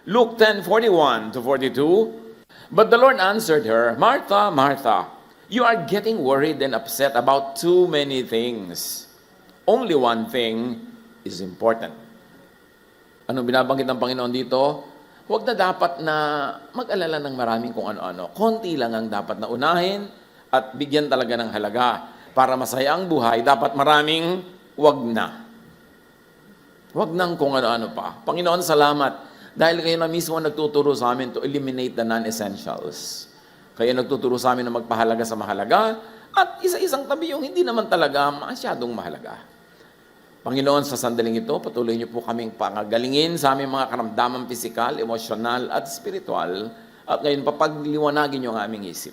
Luke 10:41 to 42. But the Lord answered her, Martha, Martha, you are getting worried and upset about too many things. Only one thing is important. Anong binabanggit ng Panginoon dito? Huwag na dapat na mag-alala ng maraming kung ano-ano. Konti lang ang dapat na unahin at bigyan talaga ng halaga. Para masaya ang buhay, dapat maraming wag na. Wag nang kung ano-ano pa. Panginoon, salamat. Dahil kayo na mismo nagtuturo sa amin to eliminate the non-essentials. Kayo nagtuturo sa amin na magpahalaga sa mahalaga at isa-isang tabi yung hindi naman talaga masyadong mahalaga. Panginoon, sa sandaling ito, patuloy niyo po kaming pangagalingin sa aming mga karamdaman pisikal, emosyonal at spiritual at ngayon papagliwanagin niyo ang aming isip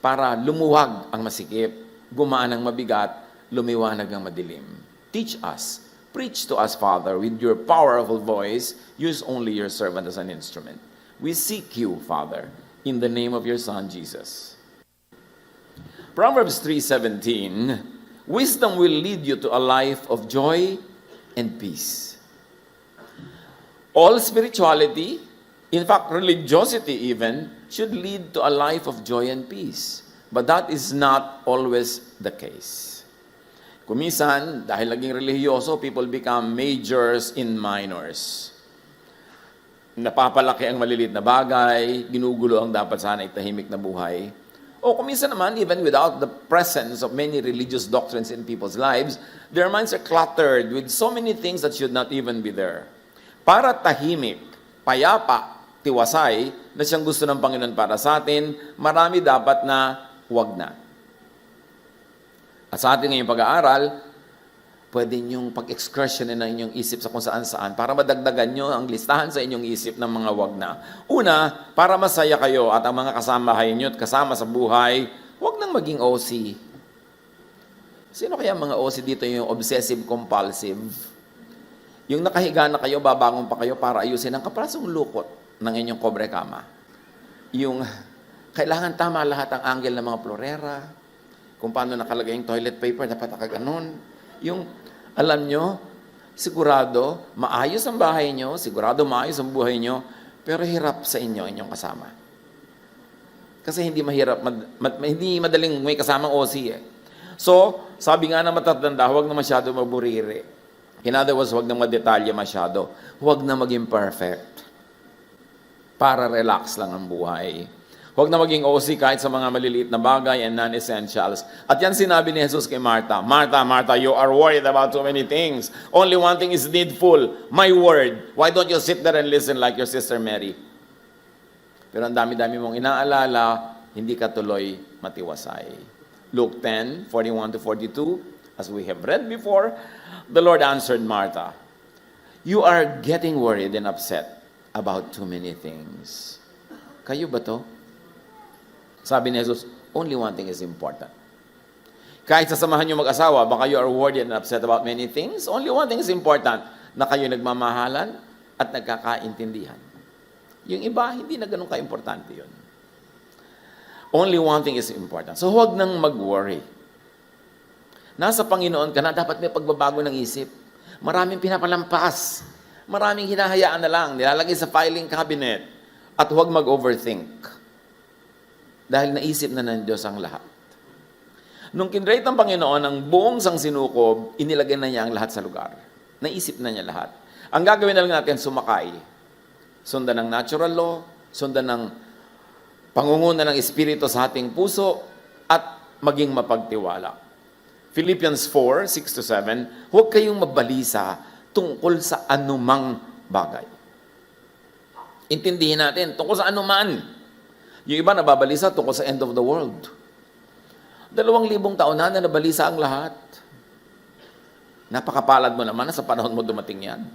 para lumuwag ang masikip, gumaan ang mabigat, lumiwanag ang madilim. Teach us, preach to us, Father, with your powerful voice. Use only your servant as an instrument. We seek you, Father, in the name of your Son, Jesus. Proverbs 3:17, wisdom will lead you to a life of joy and peace. All spirituality, in fact, religiosity even, should lead to a life of joy and peace. But that is not always the case. Kumisan, dahil naging relihiyoso, people become majors in minors. Napapalaki ang maliliit na bagay, ginugulo ang dapat sana tahimik na buhay. O kuminsan naman, even without the presence of many religious doctrines in people's lives, their minds are cluttered with so many things that should not even be there. Para tahimik, payapa, tiwasay, na siyang gusto ng Panginoon para sa atin, marami dapat na wag na. At sa ating ngayong pag-aaral, pwede niyong pag-excursionin ng inyong isip sa kung saan-saan para madagdagan niyo ang listahan sa inyong isip ng mga wag na. Una, para masaya kayo at ang mga kasamahay niyo at kasama sa buhay, wag nang maging OC. Sino kaya mga OC dito yung obsessive-compulsive? Yung nakahiga na kayo, babangon pa kayo para ayusin ang kaprasong lukot ng inyong kobre kama. Yung kailangan tama lahat ang angle ng mga florera, kung paano nakalagay yung toilet paper, dapat nakaganon. Yung, alam nyo, sigurado, maayos ang bahay nyo, sigurado maayos ang buhay nyo, pero hirap sa inyo, inyong kasama. Kasi hindi mahirap, hindi madaling may kasamang OC eh. So, sabi nga na matatanda, huwag na masyado maburiri. In other words, huwag na madetalye masyado. Huwag na maging perfect. Para relax lang ang buhay. Huwag na maging OC kahit sa mga maliliit na bagay and non-essentials. At yan sinabi ni Jesus kay Martha, Martha, Martha, you are worried about so many things. Only one thing is needful, my word. Why don't you sit there and listen like your sister Mary? Pero ang dami-dami mong inaalala, hindi ka tuloy matiwasay. Luke 10:41 to 42, as we have read before, the Lord answered Martha, you are getting worried and upset about too many things. Kayo ba to? Sabi ni Jesus, only one thing is important. Kahit sasamahan niyo mag-asawa, baka you are worried and upset about many things, only one thing is important, na kayo nagmamahalan at nagkakaintindihan. Yung iba, hindi na ganun ka-importante yun. Only one thing is important. So huwag nang mag-worry. Nasa Panginoon ka na, dapat may pagbabago ng isip. Maraming pinapalampas. Maraming hinahayaan na lang, nilalagay sa filing cabinet. At huwag mag-overthink. Dahil naisip na ng Diyos ang lahat. Nung kinrate ng Panginoon ang buong sangsinukob, inilagay na niya ang lahat sa lugar. Naisip na niya lahat. Ang gagawin na lang natin, sumakay. Sundan ng natural law, sundan ng pangunguna ng Espiritu sa ating puso, at maging mapagtiwala. Philippians 4:6-7, huwag kayong mabalisa tungkol sa anumang bagay. Intindihin natin, tungkol sa anuman. Yung iba nababalisa tungkol sa end of the world. 2,000 taon na nabalisa ang lahat. Napakapalad mo naman na sa panahon mo dumating yan.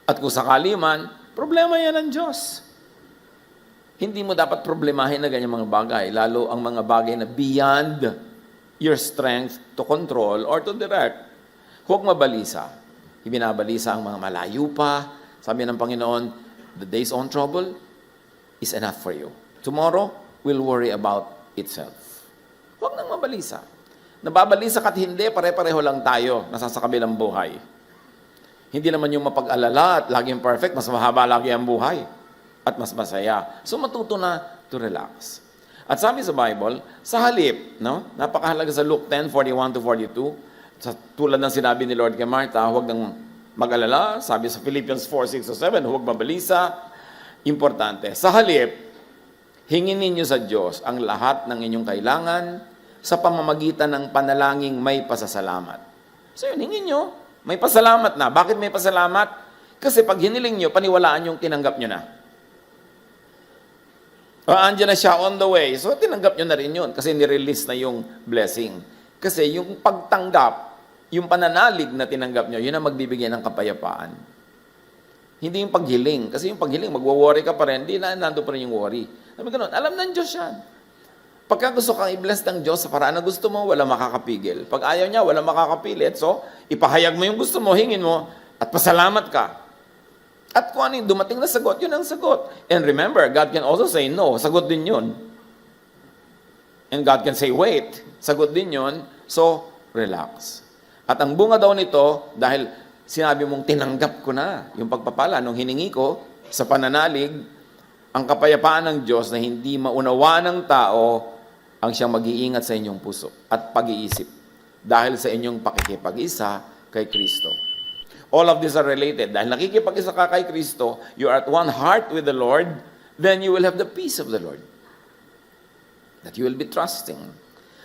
At kung sakali man, problema yan ng Diyos. Hindi mo dapat problemahin na ganyan mga bagay, lalo ang mga bagay na beyond your strength to control or to direct. Huwag mabalisa. Ibinabalisa ang mga malayo pa. Sabi ng Panginoon, the day's own trouble is enough for you. Tomorrow will worry about itself. Huwag nang mabalisa. Nababalisa ka't hindi, pare-pareho lang tayo, nasa sa kabilang buhay. Hindi naman yung mapag-alala at laging perfect, mas mahaba lagi ang buhay. at mas masaya. So matuto na to relax. At sabi sa Bible, sa halip, no? Napakahalaga sa Luke 10:41 to 42, sa tulad ng sinabi ni Lord kay Martha, huwag nang mag-alala. Sabi sa Philippians 4:6 to 7, huwag mabalisa. Importante. Sa halip, hingin ninyo sa Diyos ang lahat ng inyong kailangan sa pamamagitan ng panalangin may pasasalamat. So yun, hingin nyo. May pasalamat na. Bakit may pasalamat? Kasi pag hiniling nyo, paniwalaan yung tinanggap nyo na. O, andyan na siya on the way. So tinanggap nyo na rin yun kasi nirelease na yung blessing. Kasi yung pagtanggap, yung pananalig na tinanggap nyo, yun ang magbibigay ng kapayapaan. Hindi yung paghiling. Kasi yung paghiling, magwo-worry ka pa rin, hindi na nando pa rin yung worry. Sabi ganun, alam ng Diyos yan. Pagka gusto kang i-bless ng Diyos sa paraan na gusto mo, wala makakapigil. Pag ayaw niya, wala makakapilit. So, ipahayag mo yung gusto mo, hingin mo, at pasalamat ka. At kung ano yung dumating na sagot, yun ang sagot. And remember, God can also say no. Sagot din yun. And God can say wait. Sagot din yun. So, relax. At ang bunga daw nito, dahil sinabi mong tinanggap ko na yung pagpapala nung hiningi ko sa pananalig, ang kapayapaan ng Diyos na hindi maunawa ng tao ang siyang mag-iingat sa inyong puso at pag-iisip dahil sa inyong pakikipag-isa kay Kristo. All of these are related. Dahil nakikipag-isa ka kay Kristo, you are at one heart with the Lord, then you will have the peace of the Lord. That you will be trusting.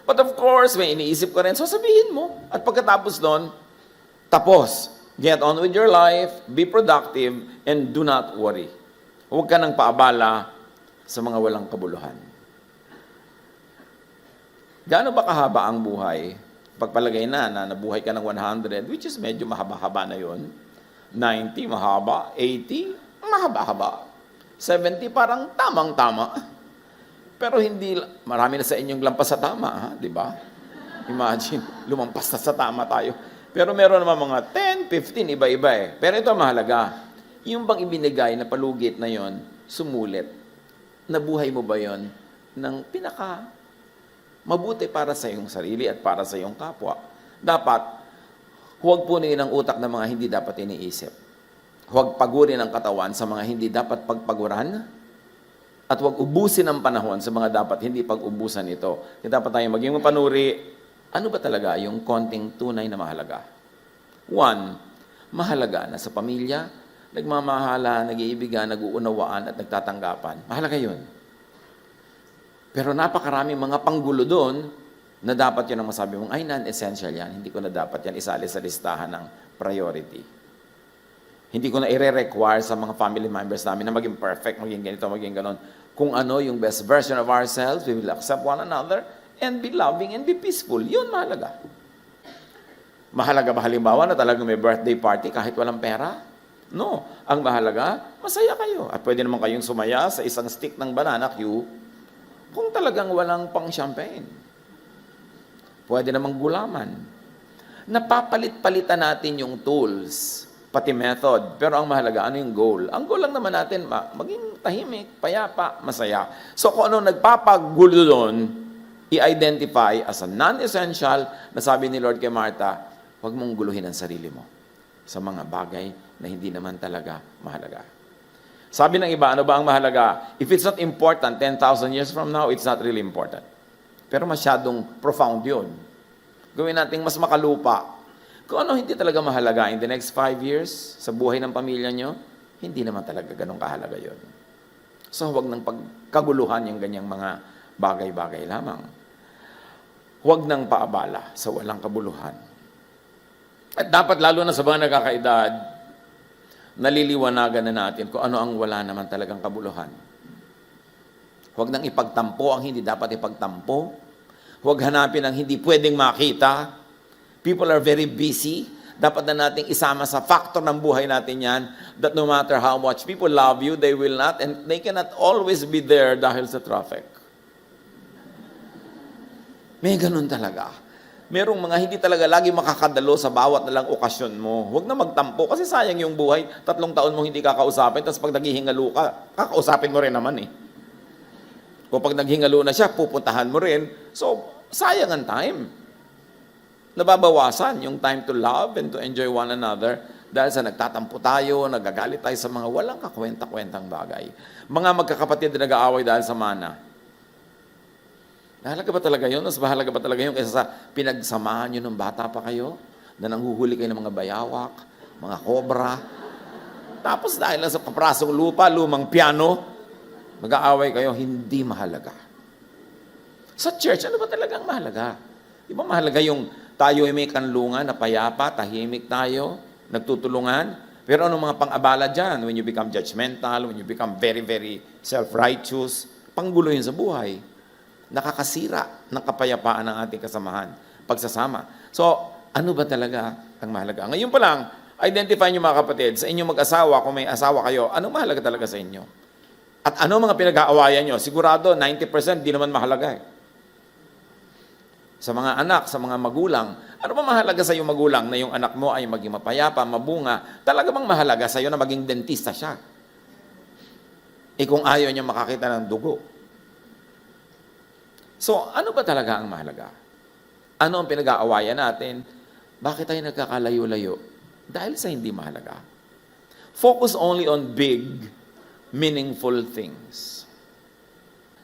But of course, may iniisip ka rin, so sabihin mo. At pagkatapos nun, tapos. Get on with your life, be productive, and do not worry. Huwag ka nang paabala sa mga walang kabuluhan. Gaano ba kahaba ang buhay? Pagpalagay na nabuhay ka ng 100, which is medyo mahaba-haba na yon. 90, mahaba. 80, mahaba-haba. 70, parang tamang-tama. Pero hindi, marami na sa inyong lampas sa tama, ha? Di ba? Imagine, lumampas na sa tama tayo. Pero meron naman mga 10, 15, iba-iba eh. Pero ito mahalaga. Yung bang ibinigay na palugit na yon, sumulit. Nabuhay mo ba yon ng pinaka mabuti para sa iyong sarili at para sa iyong kapwa? Dapat, huwag punuin ang utak ng mga hindi dapat iniisip. Huwag pagurin ang katawan sa mga hindi dapat pagpaguran. At huwag ubusin ang panahon sa mga dapat hindi pag-ubusan ito. Kaya dapat tayo maging mapanuri. Ano ba talaga yung konting tunay na mahalaga? 1, mahalaga na sa pamilya, nagmamahala, nag-iibigan, nag-uunawaan at nagtatanggapan. Mahalaga yun. Pero napakaraming mga panggulo doon na dapat yun ang masabi mong, ay, non-essential yan. Hindi ko na dapat yan isali sa listahan ng priority. Hindi ko na i-require sa mga family members namin na maging perfect, maging ganito, maging ganon. Kung ano yung best version of ourselves, we will accept one another and be loving and be peaceful. Yun mahalaga. Mahalaga ba halimbawa na talagang may birthday party kahit walang pera? No. Ang mahalaga, masaya kayo. At pwede naman kayong sumaya sa isang stick ng banana cue kung talagang walang pang champagne. Pwede namang gulaman. Napapalit-palitan natin yung tools, pati method. Pero ang mahalaga, ano yung goal? Ang goal lang naman natin, maging tahimik, payapa, masaya. So kung ano nagpapagulo doon, i-identify as a non-essential na sabi ni Lord kay Martha, huwag mong guluhin ang sarili mo sa mga bagay na hindi naman talaga mahalaga. Sabi ng iba, ano ba ang mahalaga? If it's not important 10,000 years from now, it's not really important. Pero masyadong profound yun. Gawin natin mas makalupa. Kung ano hindi talaga mahalaga in the next 5 years sa buhay ng pamilya nyo, hindi naman talaga ganun kahalaga yun. So huwag nang pagkaguluhan yung ganyang mga bagay-bagay lamang. Huwag nang paabala sa walang kabuluhan. At dapat lalo na sa mga nagkakaedad, naliliwanagan na natin kung ano ang wala naman talagang kabuluhan. Huwag nang ipagtampo ang hindi dapat ipagtampo. Huwag hanapin ang hindi pwedeng makita. People are very busy. Dapat na nating isama sa factor ng buhay natin yan, that no matter how much people love you, they will not, and they cannot always be there dahil sa traffic. May ganun talaga. Merong mga hindi talaga lagi makakadalo sa bawat nalang okasyon mo. Huwag na magtampo kasi sayang yung buhay. 3 taon mo hindi kakausapin, tapos pag naghihingalo ka, kakausapin mo rin naman eh. O pag naghingalo na siya, pupuntahan mo rin. So, sayang ang time. Nababawasan yung time to love and to enjoy one another Dahil sa nagtatampo tayo, nagagalit tayo sa mga walang kakwenta-kwentang bagay. Mga magkakapatid na nag-aaway dahil sa mana. Mahalaga ba talaga yun? Mas mahalaga ba talaga yun kaysa sa pinagsamahan nyo nung bata pa kayo? Na nanghuhuli kayo ng mga bayawak, mga kobra. Tapos dahil lang sa kaprasong lupa, lumang piano, mag-aaway kayo, hindi mahalaga. Sa church, ano ba talagang mahalaga? Di ba mahalaga yung tayo ay may kanlungan na payapa, tahimik tayo, nagtutulungan? Pero anong mga pang-abala dyan? When you become judgmental, when you become very, very self-righteous, panggulo yun sa buhay. Nakakasira ng kapayapaan ng ating kasamahan, pagsasama. So, ano ba talaga ang mahalaga? Ngayon pa lang, identify niyo mga kapatid, sa inyong mag-asawa, kung may asawa kayo, anong mahalaga talaga sa inyo? At ano mga pinag-aawayan nyo? Sigurado, 90% di naman mahalaga. Sa mga anak, sa mga magulang, ano ba mahalaga sa iyong magulang na yung anak mo ay maging mapayapa, mabunga? Talaga bang mahalaga sa iyo na maging dentista siya? Kung ayaw niya makakita ng dugo. So, ano ba talaga ang mahalaga? Ano ang pinag-aawayan natin? Bakit tayo nagkakalayo-layo? Dahil sa hindi mahalaga. Focus only on big, meaningful things.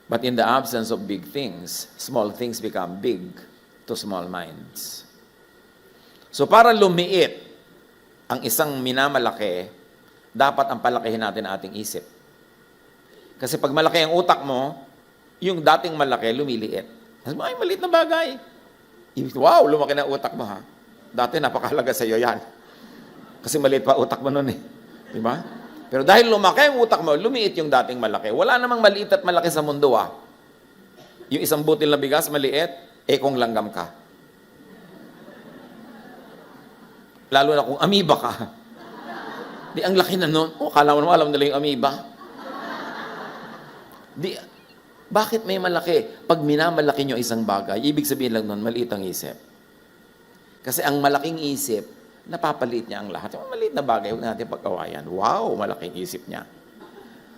But in the absence of big things, small things become big to small minds. So para lumiit ang isang minamalaki, dapat ang palakihin natin ang ating isip. Kasi pag malaki ang utak mo, yung dating malaki, lumiliit. Ay, maliit na bagay. Wow, lumaki na utak mo ha. Dati napakahalaga sa iyo yan. Kasi maliit pa utak mo nun eh. Di ba? Pero dahil lumaki ang utak mo, lumiit yung dating malaki. Wala namang maliit at malaki sa mundo ah. Yung isang butil na bigas, maliit, kung langgam ka. Lalo na kung amoeba ka. Di, ang laki na nun. Kala mo naman alam nila yung amoeba. Di, bakit may malaki? Pag minamalaki nyo isang bagay, ibig sabihin lang nun, maliit ang isip. Kasi ang malaking isip, napapaliit niya ang lahat. Yung maliit na bagay, huwag natin pag-awayan. Wow, malaking isip niya.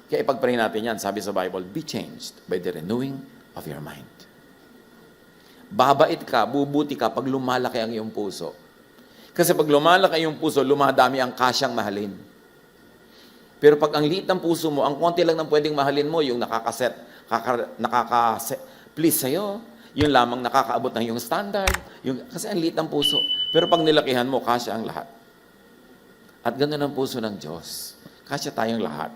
Kaya ipagpray natin yan, sabi sa Bible, be changed by the renewing of your mind. Babait ka, bubuti ka pag lumalaki ang iyong puso. Kasi pag lumalaki ang iyong puso, lumadami ang kasyang mahalin. Pero pag ang liit ng puso mo, ang konti lang ng pwedeng mahalin mo, yung nakaka-please sa'yo, yung lamang nakakaabot ng iyong standard, kasi ang liit ng puso. Pero pag nilakihan mo, kasya ang lahat. At ganoon ang puso ng Diyos. Kasya tayong lahat.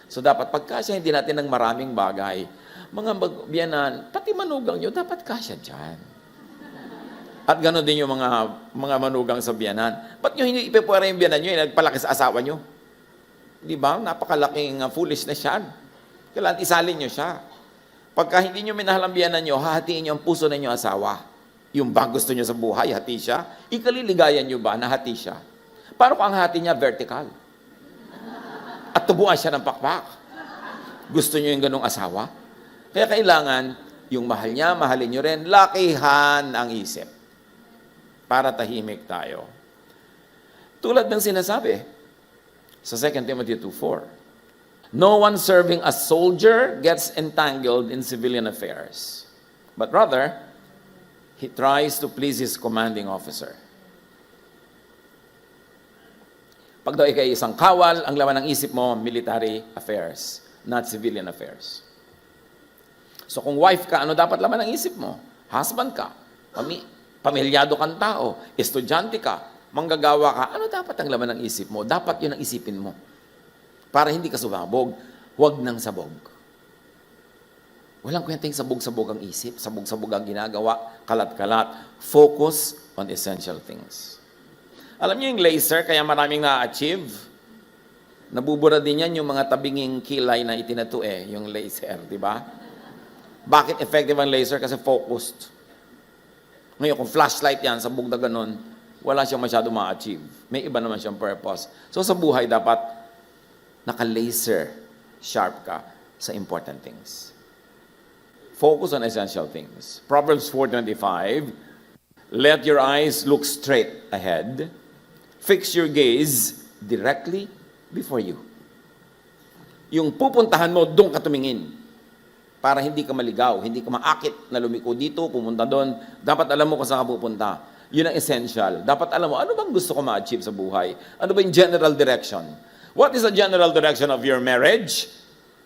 So dapat pagkasya hindi natin ng maraming bagay, mga biyanan, pati manugang nyo, dapat kasya dyan. At ganoon din yung mga manugang sa biyanan. Ba't nyo hindi ipipwera yung biyanan nyo, nagpalaki sa asawa nyo? Di ba? Napakalaking foolishness yan. Kailangan isalin nyo siya. Pagka hindi nyo minahal ang biyanan nyo, hahatiin nyo ang puso ng inyong asawa. Yung ba gusto nyo sa buhay, hati siya. Ikaliligayan nyo ba na hati siya? Paano kung ang hati niya vertical? At tubuan siya ng pakpak. Gusto nyo yung ganong asawa? Kaya kailangan, yung mahal niya, mahalin nyo rin, lakihan ang isip. Para tahimik tayo. Tulad ng sinasabi sa 2 Timothy 2:4. No one serving as soldier gets entangled in civilian affairs, but rather, he tries to please his commanding officer. Pag daw ikay isang kawal, ang laman ng isip mo, military affairs, not civilian affairs. So kung wife ka, ano dapat laman ng isip mo? Husband ka, pamilyado kang tao, estudyante ka, manggagawa ka, ano dapat ang laman ng isip mo? Dapat yun ang isipin mo. Para hindi ka sumabog, huwag nang sabog. Walang kwenteng sabog-sabog ang isip, sabog-sabog ang ginagawa, kalat-kalat. Focus on essential things. Alam niyo yung laser, kaya maraming na-achieve. Nabubura din yan yung mga tabinging kilay na itinatu yung laser, di ba? Bakit effective ang laser? Kasi focused. Ngayon, kung flashlight yan, sabog na ganun, wala siyang masyado ma-achieve. May iba naman siyang purpose. So sa buhay, dapat naka-laser sharp ka sa important things. Focus on essential things. Proverbs 4:25, let your eyes look straight ahead. Fix your gaze directly before you. Yung pupuntahan mo, doon ka tumingin. Para hindi ka maligaw, hindi ka maakit na lumiko dito, pumunta doon. Dapat alam mo kung saan ka pupunta. Yun ang essential. Dapat alam mo, ano bang gusto ko ma-achieve sa buhay? Ano ba yung general direction? What is the general direction of your marriage?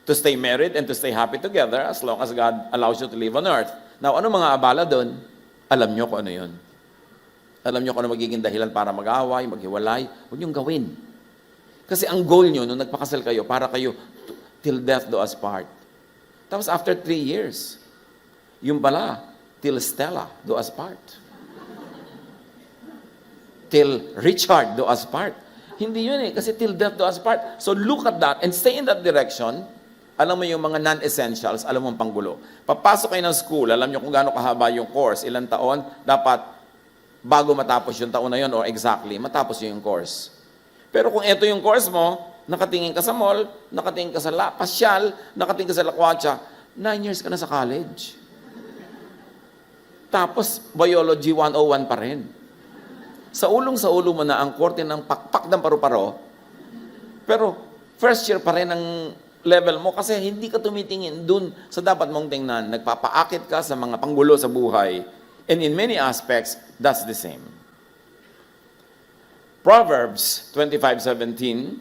To stay married and to stay happy together as long as God allows you to live on earth. Now, ano mga abala doon? Alam nyo kung ano yun. Alam nyo kung ano magiging dahilan para mag-away, maghiwalay. Huwag niyong gawin. Kasi ang goal nyo, nung nagpakasal kayo, para kayo till death do us part. Tapos after 3 years, yung pala, till Stella do us part. Till Richard do us part. Hindi yun kasi till death do us part. So look at that and stay in that direction. Alam mo yung mga non-essentials, alam mo ang panggulo. Papasok kayo ng school, alam nyo kung gaano kahaba yung course, ilang taon, dapat bago matapos yung taon na yun, or exactly, matapos yung course. Pero kung ito yung course mo, nakatingin ka sa mall, nakatingin ka sa pasyal, nakatingin ka sa lakwatsa, 9 years ka na sa college. Tapos, biology 101 pa rin. Sa ulo mo na ang korte ng pakpak ng paru-paro, pero first year pa rin ang level mo kasi hindi ka tumitingin dun sa dapat mong tingnan. Nagpapaakit ka sa mga panggulo sa buhay. And in many aspects, that's the same. Proverbs 25:17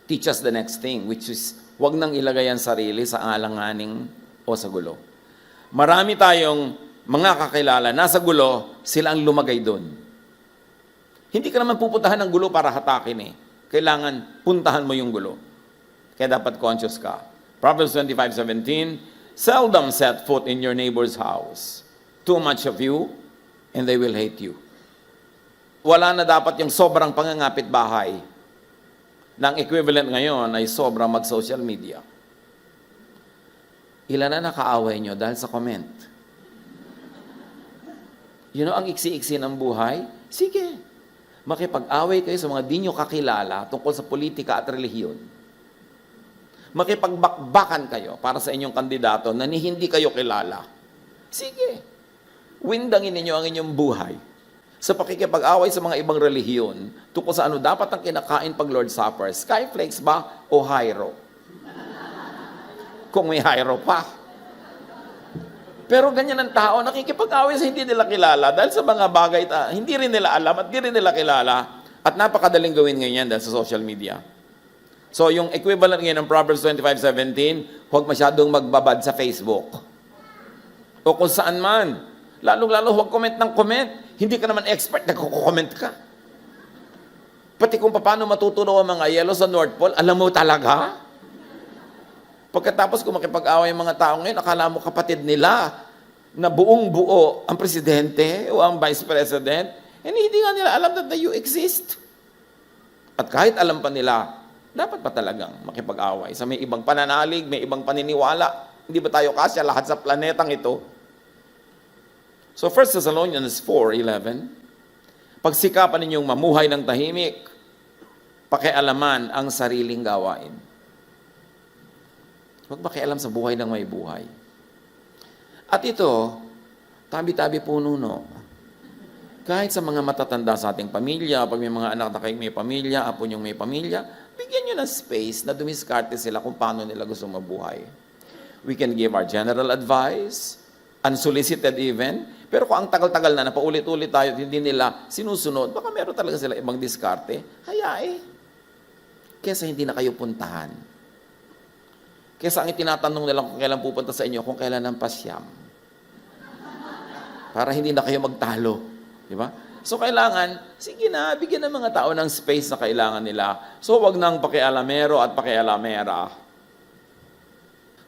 teach us the next thing, which is, huwag nang ilagay ang sarili sa alanganing o sa gulo. Marami tayong mga kakilala, nasa gulo, sila ang lumagay doon. Hindi ka naman pupuntahan ng gulo para hatakin eh. Kailangan puntahan mo yung gulo. Kaya dapat conscious ka. Proverbs 25:17, seldom set foot in your neighbor's house. Too much of you, and they will hate you. Wala na dapat yung sobrang pangangapit bahay. Nang equivalent ngayon ay sobrang mag-social media. Ilan na nakaaway nyo dahil sa comment? You know, ang iksi-iksi ng buhay, sige, makipag-away kayo sa mga di nyo kakilala tungkol sa politika at relihiyon. Makipagbakbakan kayo para sa inyong kandidato na hindi kayo kilala. Sige, windangin ninyo ang inyong buhay sa pakikipag-away sa mga ibang relihiyon tungkol sa ano dapat ang kinakain pag Lord's Supper. Skyflakes ba o Hyro? Kung may Hyro pa. Pero ganyan ang tao, nakikipag-away sa hindi nila kilala dahil sa mga bagay hindi rin nila alam at hindi rin nila kilala at napakadaling gawin ngayon dahil sa social media. So yung equivalent ngayon ng Proverbs 25:17, huwag masyadong magbabad sa Facebook. O kung saan man. Lalong-lalo huwag comment ng comment. Hindi ka naman expert, nagko-comment ka. Pati kung paano matutunaw ang mga yelo sa North Pole, alam mo talaga? Pagkatapos kung makipag-away ang mga tao ngayon, akala mo kapatid nila na buong buo ang presidente o ang vice president, hindi nga nila alam that you exist. At kahit alam pa nila, dapat pa talagang makipag-away. Sa may ibang pananalig, may ibang paniniwala. Hindi ba tayo kasya lahat sa planetang ito? So 1 Thessalonians 4:11, pagsikapan ninyong mamuhay ng tahimik, pakialaman ang sariling gawain. Huwag makialam sa buhay ng may buhay. At ito, tabi-tabi puno, no? Kahit sa mga matatanda sa ating pamilya, pag may mga anak na kayo may pamilya, apo niyong may pamilya, bigyan nyo ng space na dumiskarte sila kung paano nila gusto mabuhay. We can give our general advice, unsolicited even, pero kung ang tagal-tagal na paulit-ulit tayo at hindi nila sinusunod, baka meron talaga sila ibang diskarte, kesa hindi na kayo puntahan. Kesa ang itinatanong nila kung kailan pupunta sa inyo, kung kailan ang pasyam. Para hindi na kayo magtalo. Di ba? So kailangan, sige na, bigyan ng mga tao ng space na kailangan nila. So wag nang pakialamero at pakialamera.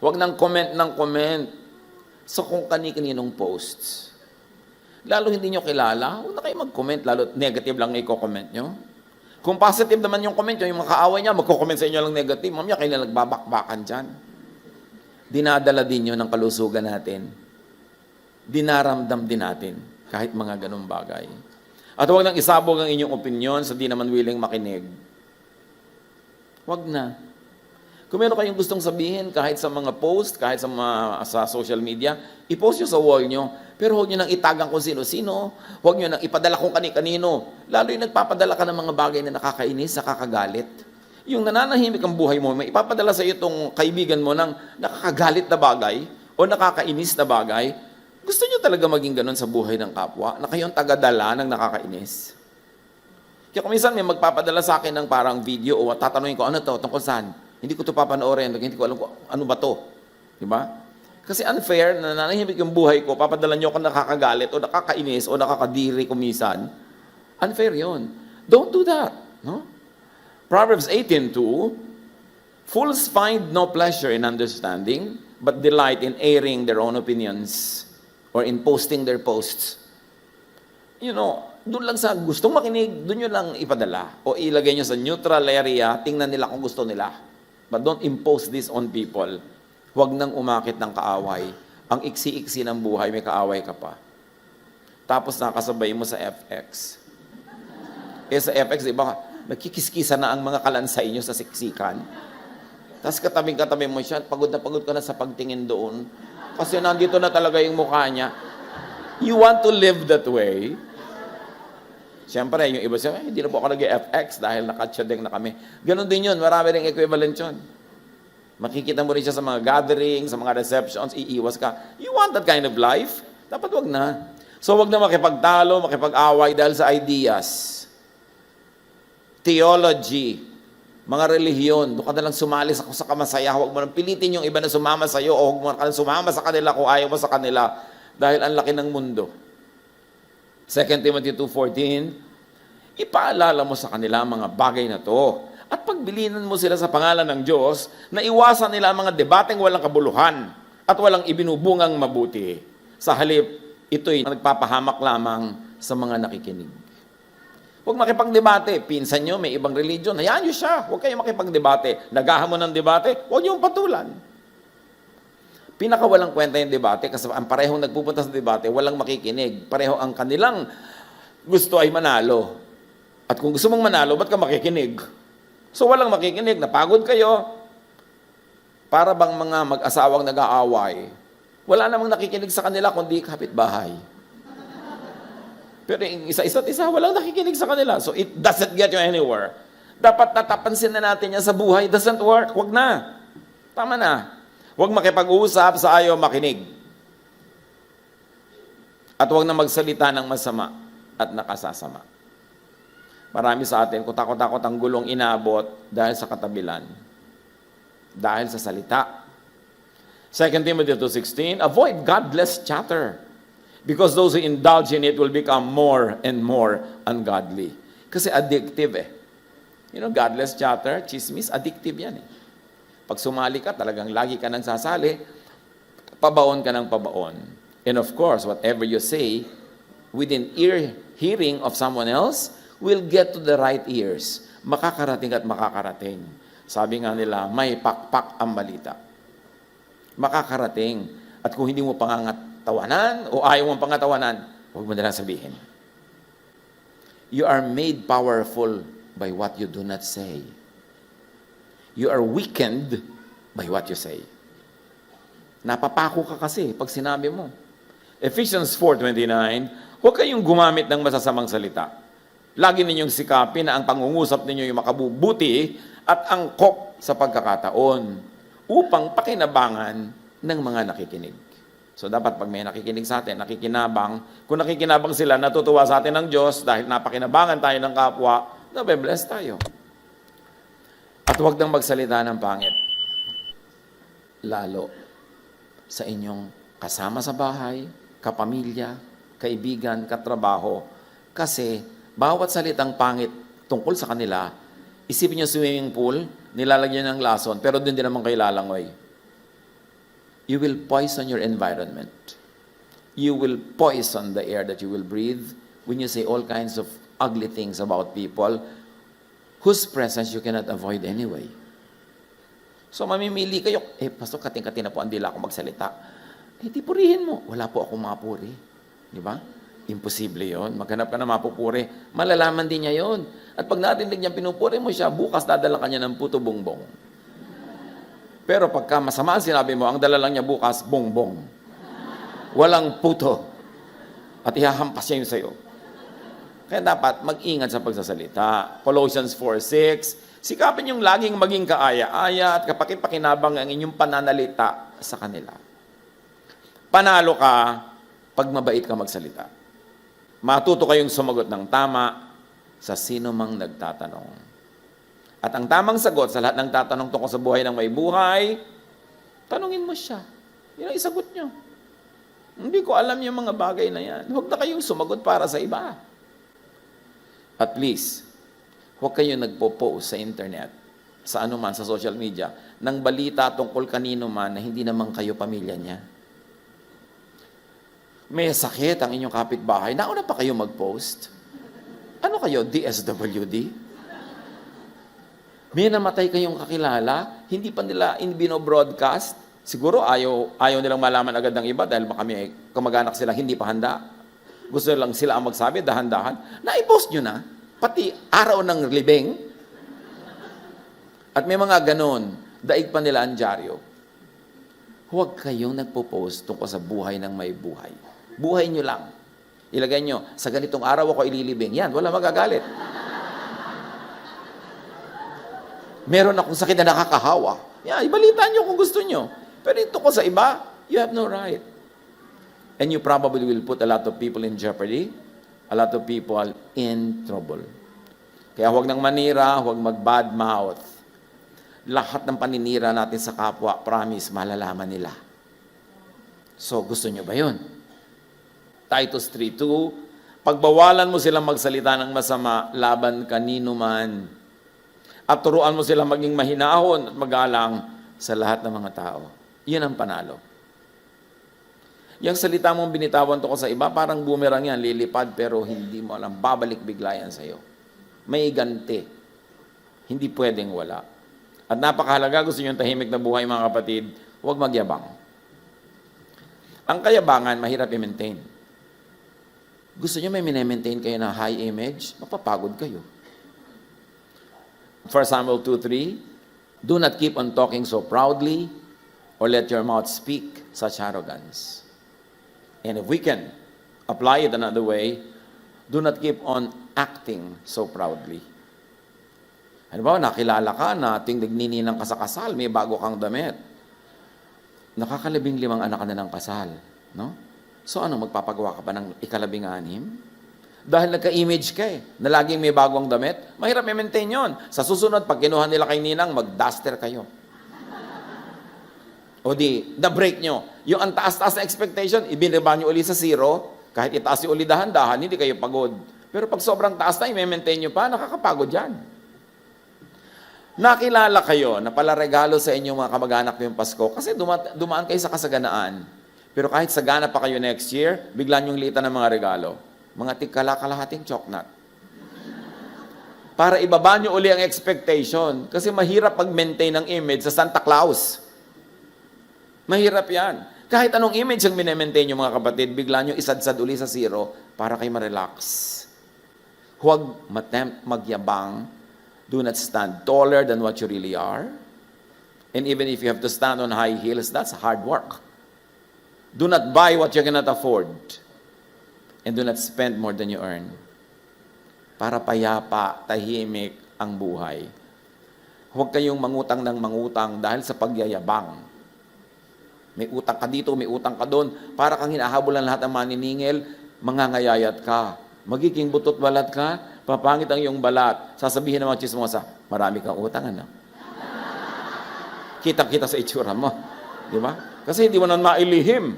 Wag nang comment ng comment sa kung kani-kaninong posts. Lalo hindi nyo kilala, huwag na kayo mag-comment, lalo negative lang i-comment nyo. Kung positive naman yung comment nyo, yung mga kaaway niya, magko-comment sa inyo lang negative, mamaya kayo na nagbabakbakan dyan. Dinadala din yun ng kalusugan natin. Dinaramdam din natin, kahit mga ganung bagay. At huwag nang isabog ang inyong opinion sa di naman willing makinig. Huwag na. Kung meron kayong gustong sabihin, kahit sa mga post, kahit sa social media, i-post nyo sa wall nyo. Pero huwag nyo nang itagang kung sino-sino. Huwag nyo nang ipadala kung kani-kanino. Lalo yung nagpapadala ka ng mga bagay na nakakainis, nakakagalit. Yung nananahimik ang buhay mo, may ipapadala sa iyo itong kaibigan mo ng nakakagalit na bagay o nakakainis na bagay, Gusto nyo talaga maging ganun sa buhay ng kapwa, na kayong tagadala ng nakakainis? Kaya kung minsan may magpapadala sa akin ng parang video o tatanungin ko, ano to, tungkol saan? Hindi ko to papanoorin, hindi ko alam kung ano ba to. Diba? Kasi unfair na nanahimik yung buhay ko, papadala nyo ako nakakagalit o nakakainis o nakakadiri kumisan. Unfair yon. Don't do that. No? Proverbs 18:2, fools find no pleasure in understanding, but delight in airing their own opinions or in posting their posts. You know, doon lang sa gustong makinig, doon nyo lang ipadala. O ilagay nyo sa neutral area, tingnan nila kung gusto nila. But don't impose this on people. Huwag nang umakit ng kaaway. Ang iksi-iksi ng buhay, may kaaway ka pa. Tapos nakasabay mo sa FX. Sa FX, diba, nagkikiskisa na ang mga kalansay nyo sa siksikan. Tapos katabing-katabi mo siya, pagod ka na sa pagtingin doon. Kasi nandito na talaga yung mukha niya. You want to live that way? Siyempre, yung iba siya, hindi na po ako nag-FX dahil nakatsyadeng na kami. Ganon din yun, marami rin equivalent yun. Makikita mo rin siya sa mga gatherings, sa mga receptions, iiwas ka. You want that kind of life? Dapat wag na. So wag na makipagtalo, makipag-away dahil sa ideas. Theology, mga relihiyon, doon ka na lang sumali sa kamasaya, huwag mo nang pilitin yung iba na sumama sa'yo o huwag mo nang sumama sa kanila kung ayaw mo sa kanila dahil ang laki ng mundo. 2 Timothy 2:14, ipaalala mo sa kanila mga bagay na to at pagbilinan mo sila sa pangalan ng Diyos na iwasan nila ang mga debateng walang kabuluhan at walang ibinubungang mabuti. Sa halip, ito'y nagpapahamak lamang sa mga nakikinig. Huwag makipagdebate. Pinsan nyo, may ibang religion. Hayaan nyo siya. Huwag kayong makipagdebate. Naghahamon ng debate, huwag nyo patulan. Pinakawalang kwenta yung debate kasi ang parehong nagpupunta sa debate, walang makikinig. Pareho ang kanilang gusto ay manalo. At kung gusto mong manalo, ba't ka makikinig? So walang makikinig, napagod kayo. Para bang mga mag-asawang nag-aaway, wala namang nakikinig sa kanila kundi kapitbahay. Pero yung isa't isa, walang nakikinig sa kanila. So it doesn't get you anywhere. Dapat natapansin na natin yan sa buhay. It doesn't work. Huwag na. Tama na. Huwag makipag-uusap sa ayaw makinig. At huwag na magsalita ng masama at nakasasama. Marami sa atin, kutakot-takot ang gulong inaabot dahil sa katabilan. Dahil sa salita. 2 Timothy 2:16, avoid godless chatter. Because those who indulge in it will become more and more ungodly. Kasi addictive eh. You know, godless chatter, chismis, addictive yan eh. Pag sumali ka, talagang lagi ka nang sasali, pabaon ka ng pabaon. And of course, whatever you say, within hearing of someone else, will get to the right ears. Makakarating at makakarating. Sabi nga nila, may pakpak ang balita. Makakarating. At kung hindi mo pangangatawanan o ayaw mong pangatawanan, huwag mo na lang sabihin. You are made powerful by what you do not say. You are weakened by what you say. Napapako ka kasi pag sinabi mo. Ephesians 4:29, huwag kayong gumamit ng masasamang salita. Lagi ninyong sikapin na ang pangungusap ninyo yung makabubuti at angkop sa pagkakataon upang pakinabangan ng mga nakikinig. So dapat pag may nakikinig sa atin, nakikinabang, kung nakikinabang sila, natutuwa sa atin ng Diyos dahil napakinabangan tayo ng kapwa, nabe-bless tayo. At huwag nang magsalita ng pangit. Lalo sa inyong kasama sa bahay, kapamilya, kaibigan, katrabaho. Kasi bawat salitang pangit tungkol sa kanila, isipin nyo swimming pool, nilalagyan ng lason, pero doon din naman kayo lalangoy. You will poison your environment. You will poison the air that you will breathe when you say all kinds of ugly things about people whose presence you cannot avoid anyway. So mamimili kayo, pastor, kating-kating na po, hindi lang ako magsalita. Di purihin mo. Wala po akong mapuri. Di ba? Imposible yon. Maghanap ka na mapupuri. Malalaman din niya yon. At pag narinig niya, pinupuri mo siya, bukas dadala ka niya ng puto bongbong. Pero pagka masama sinabi mo, ang dala lang niya bukas, bongbong. Walang puto. At ihahampas niya yun sa'yo. Kaya dapat mag-ingat sa pagsasalita. Colossians 4:6, sikapin yung laging maging kaaya-aya at kapakipakinabang ang inyong pananalita sa kanila. Panalo ka pag mabait ka magsalita. Matuto kayong sumagot ng tama sa sino mang nagtatanong. At ang tamang sagot sa lahat ng tatanong tungkol sa buhay ng may buhay, tanungin mo siya. Yan ang isagot nyo. Hindi ko alam yung mga bagay na yan. Huwag na kayong sumagot para sa iba. At least, huwag kayong nagpo-post sa internet, sa anuman, sa social media, ng balita tungkol kanino man na hindi naman kayo pamilya niya. May sakit ang inyong kapitbahay, nauna pa kayo mag-post. Ano kayo, DSWD? May namatay kayong kakilala, hindi pa nila bino-broadcast. Siguro ayaw nilang malaman agad ng iba dahil baka may kamag-anak sila hindi pa handa. Gusto lang sila ang magsabi, dahan-dahan. Na-i-post nyo na, pati araw ng libing. At may mga ganon, daig pa nila ang dyaryo. Huwag kayong nagpo-post tungkol sa buhay ng may buhay. Buhay nyo lang. Ilagay nyo, sa ganitong araw ako ililibing. Yan, wala magagalit. Meron akong sakit na nakakahawa. Yan, ibalita nyo kung gusto nyo. Pero ito ko sa iba, you have no right. And you probably will put a lot of people in jeopardy, a lot of people in trouble. Kaya huwag nang manira, huwag mag-bad mouth. Lahat ng paninira natin sa kapwa, promise, malalaman nila. So, gusto nyo ba yun? Titus 3:2, pagbawalan mo silang magsalita ng masama laban kanino man. At turuan mo silang maging mahinahon at magalang sa lahat ng mga tao. Yan ang panalo. Yung salita mong binitawan to ko sa iba, parang boomerang yan, lilipad, pero hindi mo alam, babalik bigla yan sa'yo. May ganti. Hindi pwedeng wala. At napakahalaga, gusto nyo yung tahimik na buhay, mga kapatid, huwag magyabang. Ang kayabangan, mahirap i-maintain. Gusto nyo may minemaintain kayo na high image, mapapagod kayo. 1 Samuel 2:3, do not keep on talking so proudly or let your mouth speak such arrogance. And if we can apply it another way, do not keep on acting so proudly. Ano ba, nakilala ka na nagnininang ka sa kasal, may bago kang damit. Nakakalabing 5 anak ka na ng kasal. No? So ano, magpapagawa ka pa ng ikalabing-anim? Dahil nagka-image ka na laging may bagong damit, mahirap i-maintain yun. Sa susunod, pag kinuha nila kay Ninang, mag-duster kayo. O di, na-break nyo. Yung ang taas-taas na expectation, ibinaba nyo uli sa 0, kahit itaas nyo uli dahan-dahan, hindi kayo pagod. Pero pag sobrang taas na, i-maintain nyo pa, nakakapagod yan. Nakilala kayo na pala regalo sa inyong mga kamag-anak yung Pasko kasi dumaan kayo sa kasaganaan. Pero kahit sagana pa kayo next year, bigla nyong litan ng mga regalo. Mga tigkala-kalahating choknat. Para ibaba nyo uli ang expectation. Kasi mahirap mag-maintain ng image sa Santa Claus. Mahirap yan. Kahit anong image ang minemaintain nyo, mga kapatid, bigla nyo isadsad uli sa 0 para kayo ma-relax. Huwag magyabang. Do not stand taller than what you really are. And even if you have to stand on high heels, that's hard work. Do not buy what you cannot afford. And do not spend more than you earn. Para payapa, tahimik ang buhay. Huwag kayong mangutang ng mangutang dahil sa pagyayabang. May utang ka dito, may utang ka doon. Para kang hinahabulan lahat ng maniningil, mangangayayat ka. Magiging butot balat ka, papangit ang iyong balat. Sasabihin ng mga chismosa, marami kang utang, ano? Kitang-kita sa itsura mo. Di ba? Kasi hindi mo na mailihim.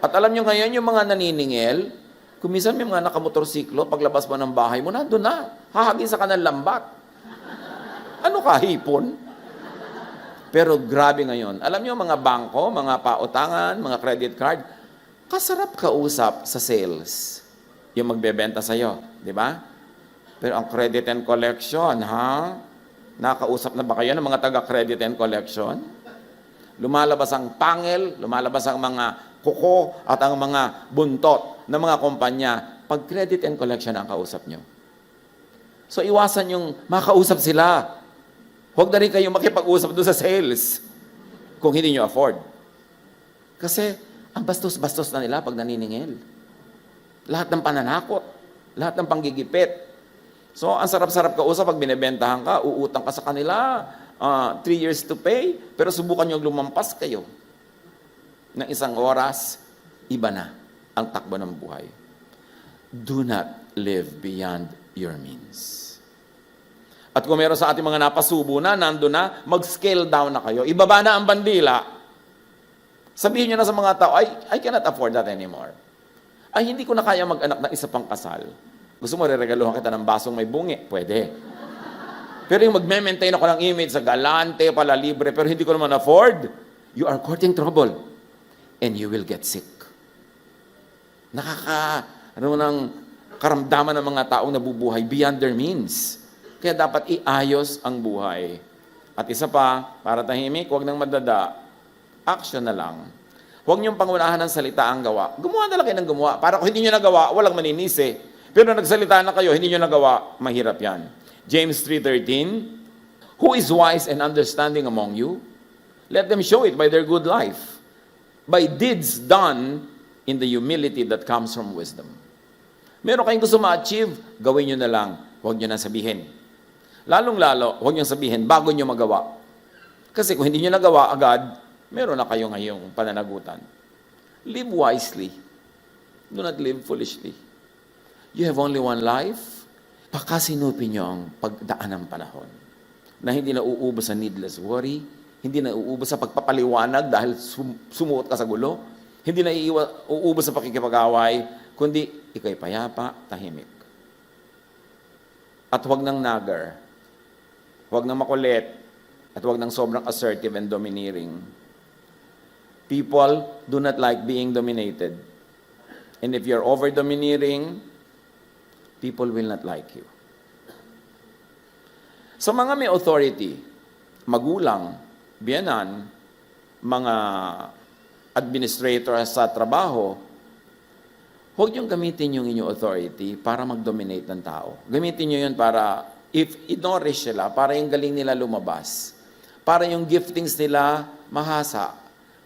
At alam nyo ngayon, yung mga naniningil, kung minsan may mga nakamotorsiklo, paglabas mo ng bahay mo, nandun na. Hahagin sa kanang lambat. Ano ka, hipon? Pero grabe ngayon. Alam nyo, mga bangko, mga pautangan, mga credit card, kasarap kausap sa sales. Yung magbebenta sa'yo, di ba? Pero ang credit and collection, ha? Nakausap na ba kayo ng mga taga-credit and collection? Lumalabas ang pangil, lumalabas ang mga kuko at ang mga buntot ng mga kumpanya pag credit and collection ang kausap nyo. So iwasan yung makausap sila. Huwag na rin kayong makipag-usap doon sa sales kung hindi nyo afford. Kasi ang bastos-bastos na nila pag naniningil. Lahat ng pananakot, lahat ng panggigipit. So ang sarap-sarap kausap pag binibentahan ka, uutang ka sa kanila, 3 years to pay, pero subukan nyo lumampas kayo ng 1 oras, iba na. ang takbo ng buhay. Do not live beyond your means. At kung meron sa ating mga napasubo na, nando na, mag-scale down na kayo. Ibaba na ang bandila. Sabihin nyo na sa mga tao, I cannot afford that anymore. Ay, hindi ko na kaya mag-anak ng isa pang kasal. Gusto mo, reregaluhan kita ng basong may bungi? Pwede. Pero yung magme-maintain ako ng image sa galante, pala libre, pero hindi ko naman afford, you are courting trouble. And you will get sick. Ng karamdaman ng mga taong nabubuhay beyond their means. Kaya dapat iayos ang buhay. At isa pa, para tahimik, huwag nang madada, action na lang. Huwag niyong pangunahan ng salita ang gawa. Gumawa na lang kayo ng gumawa. Para kung hindi niyo nagawa, walang maninisi. Pero nagsalita na kayo, hindi niyo nagawa, mahirap yan. James 3:13, who is wise and understanding among you? Let them show it by their good life, by deeds done in the humility that comes from wisdom. Meron kayong gusto ma-achieve, gawin nyo na lang. Huwag nyo na sabihin. Lalong-lalo, huwag nyo sabihin bago nyo magawa. Kasi kung hindi nyo nagawa agad, meron na kayo ngayong pananagutan. Live wisely. Do not live foolishly. You have only one life. Pakasinupin nyo ang pagdaan ng panahon na hindi na uubos sa needless worry, hindi na uubos sa pagpapaliwanag dahil sumuot ka sa gulo, hindi na uubos sa pakikipag-away, kundi ikay payapa, tahimik. At huwag nang nagar, huwag nang makulit, at huwag nang sobrang assertive and domineering. People do not like being dominated. And if you're over-domineering, people will not like you. Sa mga may authority, magulang, biyanan, mga administrator sa trabaho, huwag niyong gamitin yung inyong authority para mag-dominate ng tao. Gamitin niyo yun para, if i-nourish sila, para yung galing nila lumabas. Para yung giftings nila mahasa.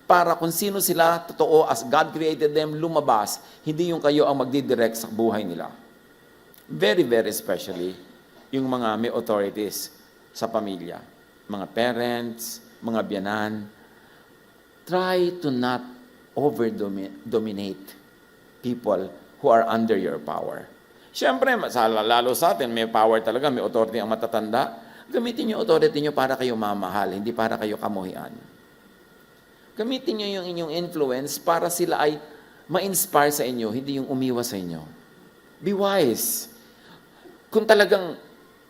Para kung sino sila, totoo, as God created them, lumabas. Hindi yung kayo ang magdidirect sa buhay nila. Very, very especially, yung mga may authorities sa pamilya. Mga parents, mga biyanan. Try to not over-dominate people who are under your power. Siyempre, lalo sa atin, may power talaga, may authority ang matatanda. Gamitin yung authority nyo para kayo mamahal, hindi para kayo kamuhian. Gamitin nyo yung inyong influence para sila ay ma-inspire sa inyo, hindi yung umiwas sa inyo. Be wise. Kung talagang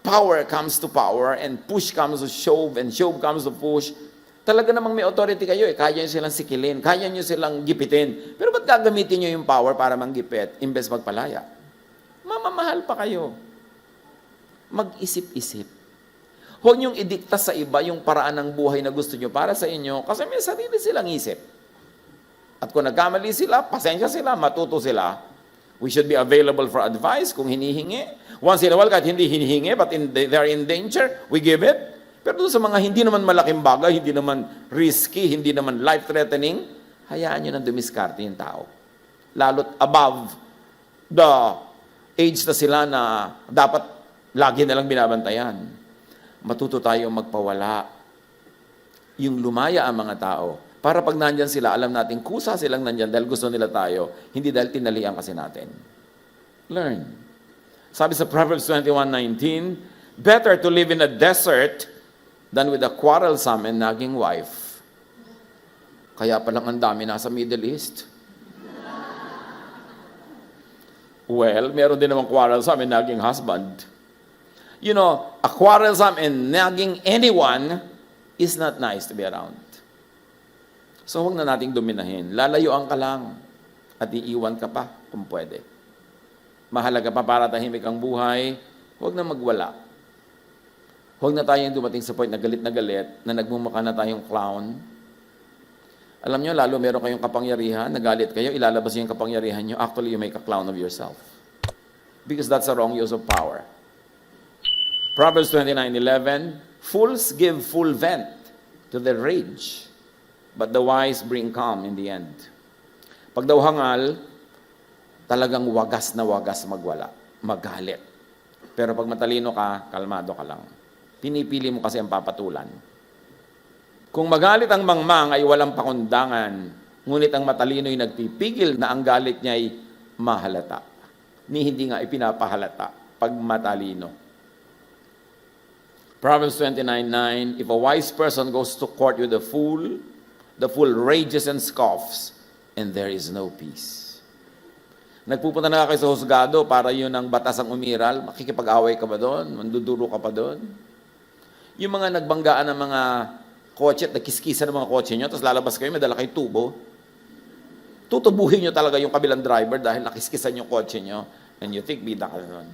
power comes to power and push comes to shove and shove comes to push, talaga namang may authority kayo eh. Kaya nyo silang sikilin, kaya nyo silang gipitin. Pero ba't gagamitin nyo yung power para manggipit imbes magpalaya? Mamamahal pa kayo. Mag-isip-isip. Huwag niyong idikta sa iba yung paraan ng buhay na gusto niyo para sa inyo kasi may sarili silang isip. At kung nagkamali sila, pasensya sila, matuto sila. We should be available for advice kung hinihingi. Once in a while, kahit hindi hinihingi, but they're in danger, we give it. Pero doon sa mga hindi naman malaking bagay, hindi naman risky, hindi naman life-threatening, hayaan nyo nang dumiskarte yung tao. Lalo't above the age na sila na dapat lagi na lang binabantayan. Matuto tayong magpawala. Yung lumaya ang mga tao. Para pag nandyan sila, alam natin, kusa silang nandyan dahil gusto nila tayo, hindi dahil tinalian kasi natin. Learn. Sabi sa Proverbs 21:19, better to live in a desert than with a quarrelsome and nagging wife. Kaya palang ang dami nasa Middle East. Well, meron din naman quarrelsome and nagging husband. You know, a quarrelsome and nagging anyone is not nice to be around. So huwag na nating dominahin. Lalayuan ka lang at iiwan ka pa kung pwede. Mahalaga pa para tahimik ang buhay, huwag na magwala. Huwag na tayong dumating sa point na galit na nagmumukha na tayong clown. Alam nyo, lalo meron kayong kapangyarihan, nagalit kayo, ilalabas yung kapangyarihan nyo, actually you make a clown of yourself. Because that's a wrong use of power. Proverbs 29:11, fools give full vent to their rage, but the wise bring calm in the end. Pag daw hangal, talagang wagas na wagas magwala, magalit. Pero pag matalino ka, kalmado ka lang. Pinipili mo kasi ang papatulan. Kung magalit ang mangmang ay walang pakundangan, Ngunit ang matalino'y nagpipigil na ang galit niya'y mahalata. Ni hindi nga ipinapahalata pag matalino. Proverbs 29:9, if a wise person goes to court with the fool rages and scoffs, and there is no peace. Nagpupunta na kayo sa husgado para yun ang batas ang umiral, makikipag-away ka ba doon? Manduduro ka pa doon? Yung mga nagbanggaan ng mga kotse at nagkiskisan ng mga kotse nyo, tapos lalabas kayo, may dala kayo tubo. Tutubuhin nyo talaga yung kabilang driver dahil nakiskisan yung kotse nyo, and you think bida ka doon.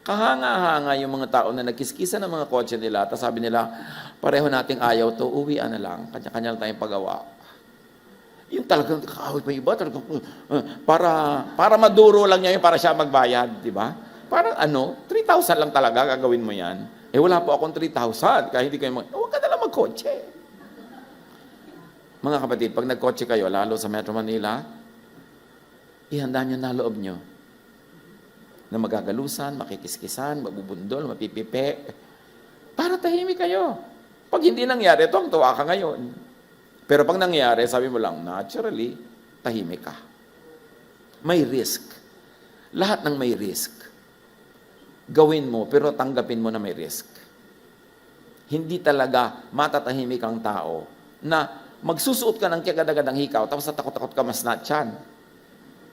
Kahanga-hanga yung mga tao na nagkiskisan ng mga kotse nila, tapos sabi nila, pareho nating ayaw to, uwian na lang, kanya-kanya lang tayong pagawa. Yung talagang kakawit pa iba, talagang, para maduro lang niya yun, para siya magbayad, di ba? Parang 3,000 lang talaga gagawin mo yan. Wala po akong 3,000, kaya hindi kayo huwag ka nalang magkotse. Mga kapatid, pag nagkotse kayo, lalo sa Metro Manila, ihanda nyo na loob nyo na magagalusan, makikiskisan, mabubundol, mapipipe, para tahimik kayo. Pag hindi nangyari, ito ang tuwa ka ngayon. Pero pag nangyari, sabi mo lang, naturally, tahimik ka. May risk. Lahat ng may risk. Gawin mo, pero tanggapin mo na may risk. Hindi talaga matatahimik ang tao na magsusuot ka ng kagad-agadang hikaw, tapos natakot-takot ka masnatchan.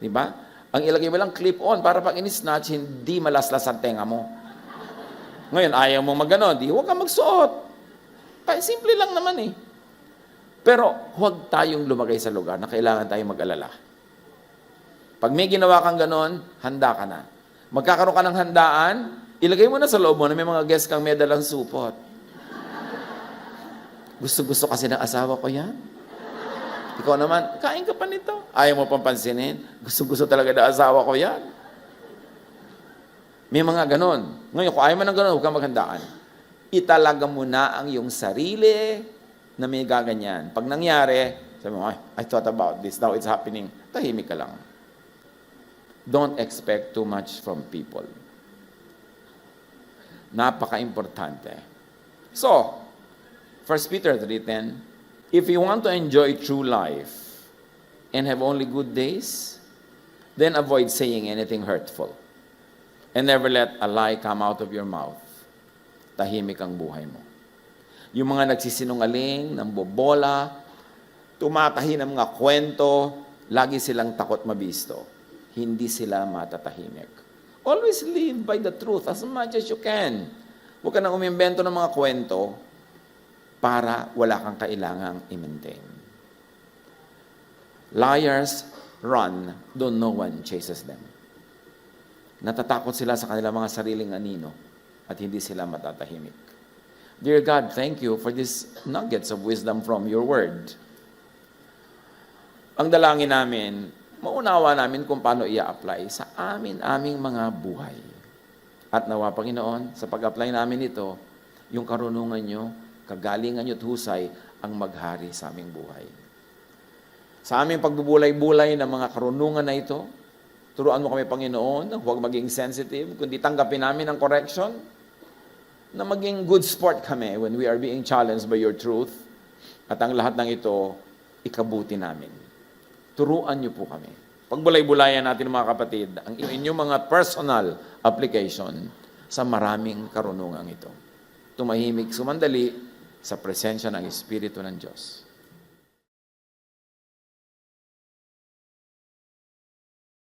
Di ba? Ang ilagay mo lang clip-on para pag in-snatch, hindi malaslas ang tenga mo. Ngayon, ayaw mo mag-ganon, huwag kang magsuot. Simple lang naman eh. Pero huwag tayong lumagay sa lugar na kailangan tayong mag-alala. Pag may ginawa kang ganon, handa ka na. Magkakaroon ka ng handaan, ilagay mo na sa loob mo na may mga guest kang may dalang supot. Gusto-gusto kasi ng asawa ko yan. Ikaw naman, kain ka pa nito. Ayaw mo pang pansinin. Gusto-gusto talaga ng asawa ko yan. May mga ganon. Ngayon, kung ayaw mo ng ganon, huwag kang maghandaan. Italaga mo na ang iyong sarili na may gaganyan. Pag nangyari, sabi mo, I thought about this, now it's happening. Tahimik ka lang. Don't expect too much from people. Napaka-importante. So, 1 Peter 3:10, if you want to enjoy true life and have only good days, then avoid saying anything hurtful. And never let a lie come out of your mouth. Tahimik ang buhay mo. Yung mga nagsisinungaling, nambobola, tumatahi ng mga kwento, lagi silang takot mabisto. Hindi sila matatahimik. Always live by the truth as much as you can. Huwag ka nang umimbento ng mga kwento para wala kang kailangang i-maintain. Liars run, though no one chases them. Natatakot sila sa kanilang mga sariling anino at hindi sila matatahimik. Dear God, thank you for these nuggets of wisdom from your word. Ang dalangin namin, maunawa namin kung paano i-apply sa aming mga buhay. At nawa, Panginoon, sa pag-apply namin ito, yung karunungan nyo, kagalingan nyo at husay ang maghari sa aming buhay. Sa aming pagbubulay-bulay ng mga karunungan na ito, turuan mo kami, Panginoon, huwag maging sensitive, kundi tanggapin namin ang correction, na maging good sport kami when we are being challenged by your truth, at ang lahat ng ito, ikabuti namin. Turuan niyo po kami. Pagbulay-bulayan natin mga kapatid, ang inyong mga personal application sa maraming karunungan ito. Tumahimik, sumandali sa presensya ng Espiritu ng Diyos.